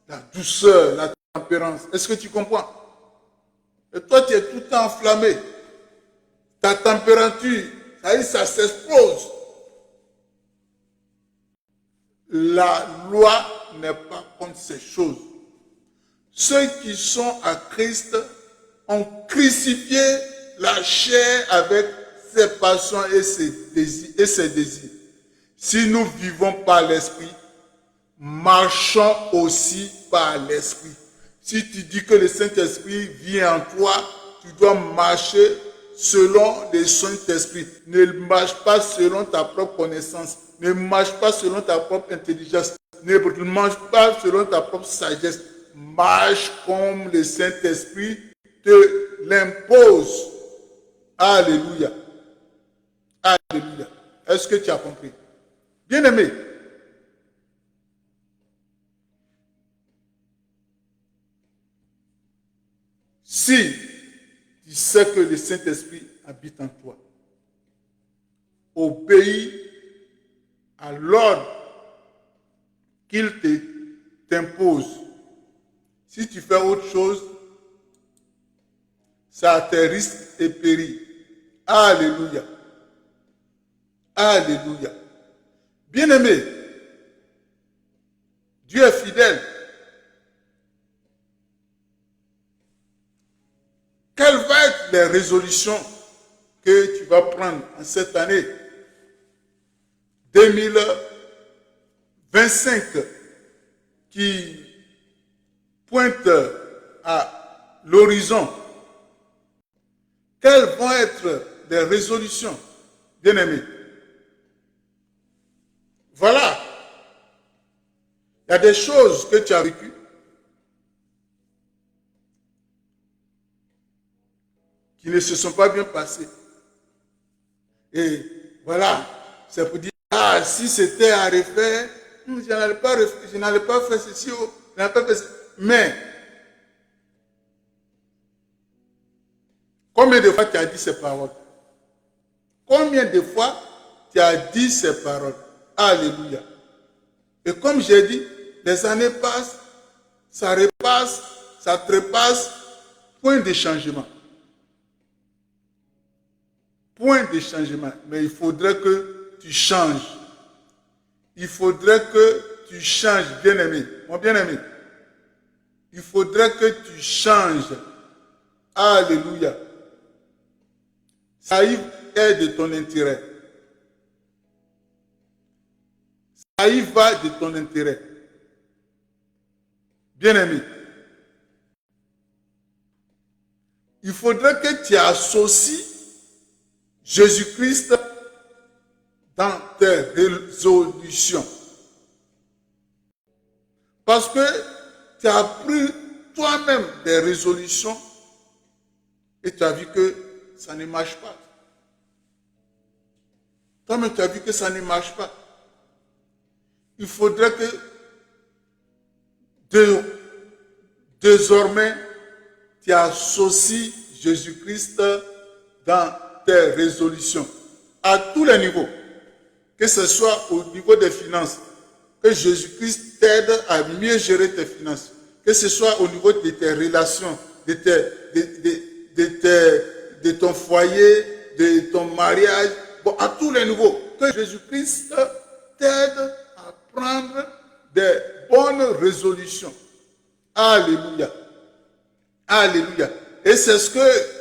La douceur, la tempérance. Est-ce que tu comprends? Et toi, tu es tout le temps enflammé. Ta température, ça s'explose. La loi n'est pas contre ces choses. Ceux qui sont à Christ ont crucifié la chair avec ses passions et ses désirs. Si nous vivons par l'esprit, marchons aussi par l'esprit. Si tu dis que le Saint-Esprit vit en toi, tu dois marcher selon le Saint-Esprit. Ne marche pas selon ta propre connaissance. Ne marche pas selon ta propre intelligence. Ne marche pas selon ta propre sagesse. Marche comme le Saint-Esprit te l'impose. Alléluia. Alléluia. Est-ce que tu as compris? Bien-aimé, si tu sais que le Saint-Esprit habite en toi, obéis à l'ordre qu'il t'impose. Si tu fais autre chose, ça a tes risques et périls. Alléluia. Alléluia. Bien-aimé, Dieu est fidèle. Quelles vont être les résolutions que tu vas prendre en cette année 2025 qui pointe à l'horizon, quelles vont être les résolutions, bien-aimés? Voilà. Il y a des choses que tu as vécues qui ne se sont pas bien passées. Et voilà, c'est pour dire, ah, si c'était à refaire, je n'allais pas faire ceci, je n'allais pas faire ceci. Mais, combien de fois tu as dit ces paroles? Combien de fois tu as dit ces paroles? Alléluia. Et comme j'ai dit, les années passent, ça repasse, ça trépasse, point de changement. Point de changement. Mais il faudrait que tu changes. Il faudrait que tu changes, bien-aimé. Mon bien-aimé. Il faudrait que tu changes. Alléluia. Ça y est de ton intérêt. Ça y va de ton intérêt. Bien-aimé. Il faudrait que tu associes Jésus-Christ dans tes résolutions. Parce que tu as pris toi-même des résolutions et tu as vu que ça ne marche pas. Toi-même, tu as vu que ça ne marche pas. Il faudrait que désormais, tu associes Jésus-Christ dans tes résolutions, à tous les niveaux, que ce soit au niveau des finances, que Jésus-Christ t'aide à mieux gérer tes finances, que ce soit au niveau de tes relations, de ton foyer, de ton mariage, bon, à tous les niveaux, que Jésus-Christ t'aide à prendre des bonnes résolutions. Alléluia. Alléluia. Et c'est ce que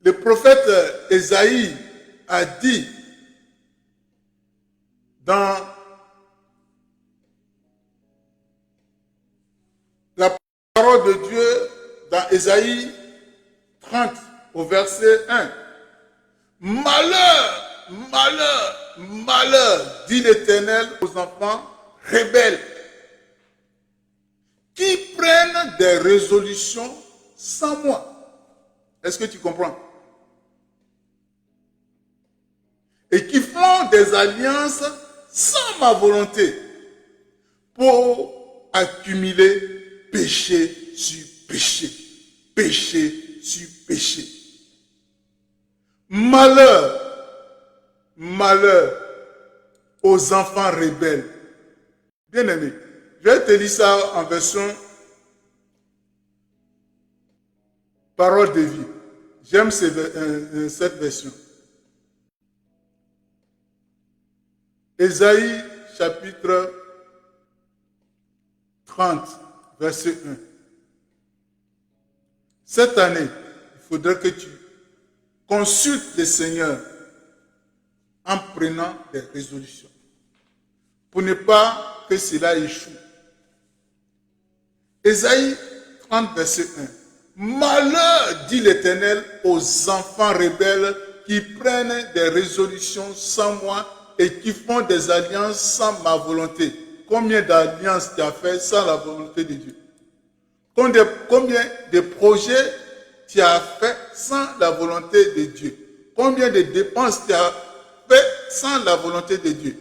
le prophète Ésaïe a dit dans la parole de Dieu, dans Ésaïe 30, au verset 1. Malheur, malheur, malheur, dit l'Éternel aux enfants rebelles, qui prennent des résolutions sans moi. Est-ce que tu comprends? Et qui font des alliances sans ma volonté pour accumuler péché sur péché, péché sur péché. Malheur, malheur aux enfants rebelles. Bien-aimé, je vais te lire ça en version parole de vie. J'aime cette version. Ésaïe chapitre 30, verset 1. Cette année, il faudrait que tu consultes le Seigneur en prenant des résolutions pour ne pas que cela échoue. Ésaïe 30, verset 1. Malheur, dit l'Éternel, aux enfants rebelles qui prennent des résolutions sans moi et qui font des alliances sans ma volonté. Combien d'alliances tu as fait sans la volonté de Dieu? Combien de projets tu as fait sans la volonté de Dieu? Combien de dépenses tu as fait sans la volonté de Dieu?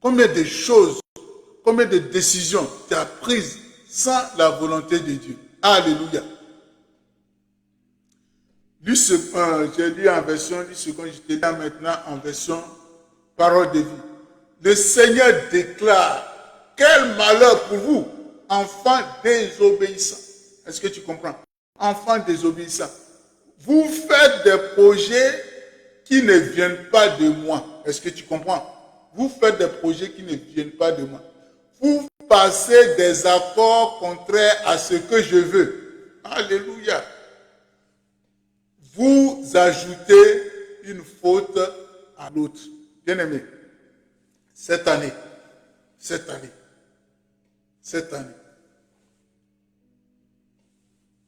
Combien de choses, combien de décisions tu as prises sans la volonté de Dieu? Alléluia. J'ai lu en version, lu seconde, je te lis maintenant en version parole de vie. Le Seigneur déclare, quel malheur pour vous, enfants désobéissants. Est-ce que tu comprends? Enfants désobéissants. Vous faites des projets qui ne viennent pas de moi. Est-ce que tu comprends? Vous faites des projets qui ne viennent pas de moi. Vous passez des accords contraires à ce que je veux. Alléluia. Vous vous ajoutez une faute à l'autre. Bien-aimé, cette année,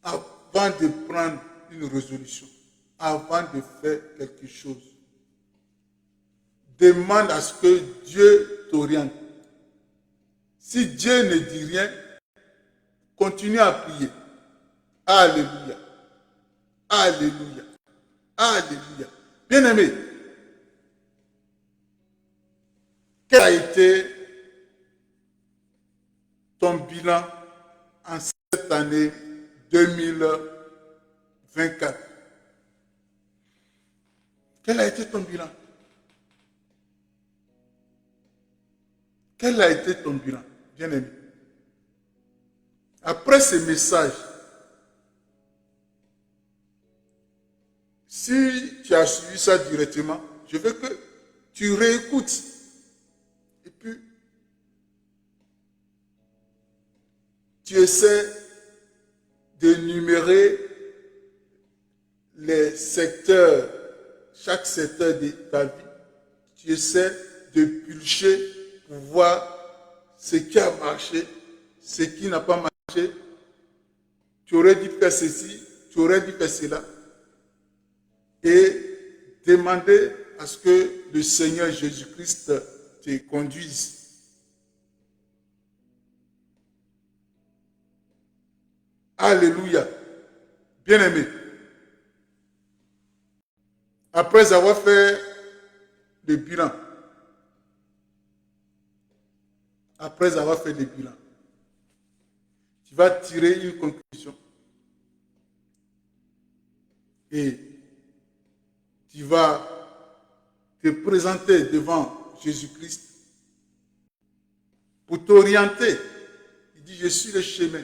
avant de prendre une résolution, avant de faire quelque chose, demande à ce que Dieu t'oriente. Si Dieu ne dit rien, continue à prier. Alléluia. Alléluia. Alléluia. Bien-aimé, quel a été ton bilan en cette année 2024? Quel a été ton bilan? Quel a été ton bilan, bien-aimé? Après ce message, si tu as suivi ça directement, je veux que tu réécoutes. Et puis, tu essaies d'énumérer les secteurs, chaque secteur de ta vie. Tu essaies de pulcher pour voir ce qui a marché, ce qui n'a pas marché. Tu aurais dû faire ceci, tu aurais dû faire cela. Et demander à ce que le Seigneur Jésus-Christ te conduise. Alléluia. Bien-aimé. Après avoir fait le bilan, tu vas tirer une conclusion. Et tu vas te présenter devant Jésus-Christ pour t'orienter. Il dit, je suis le chemin.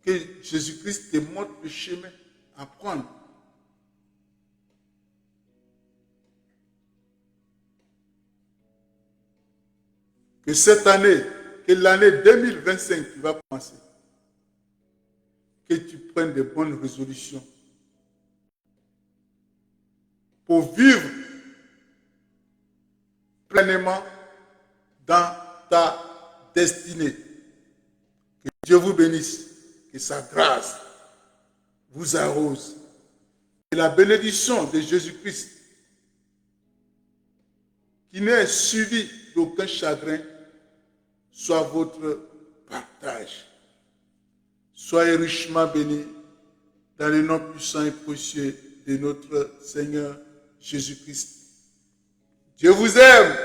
Que Jésus-Christ te montre le chemin à prendre. Que cette année, que l'année 2025 qui va commencer, que tu prennes de bonnes résolutions pour vivre pleinement dans ta destinée. Que Dieu vous bénisse, que sa grâce vous arrose. Et la bénédiction de Jésus-Christ, qui n'est suivi d'aucun chagrin, soit votre partage. Soyez richement bénis dans le nom puissant et précieux de notre Seigneur Jésus-Christ. Dieu vous aime.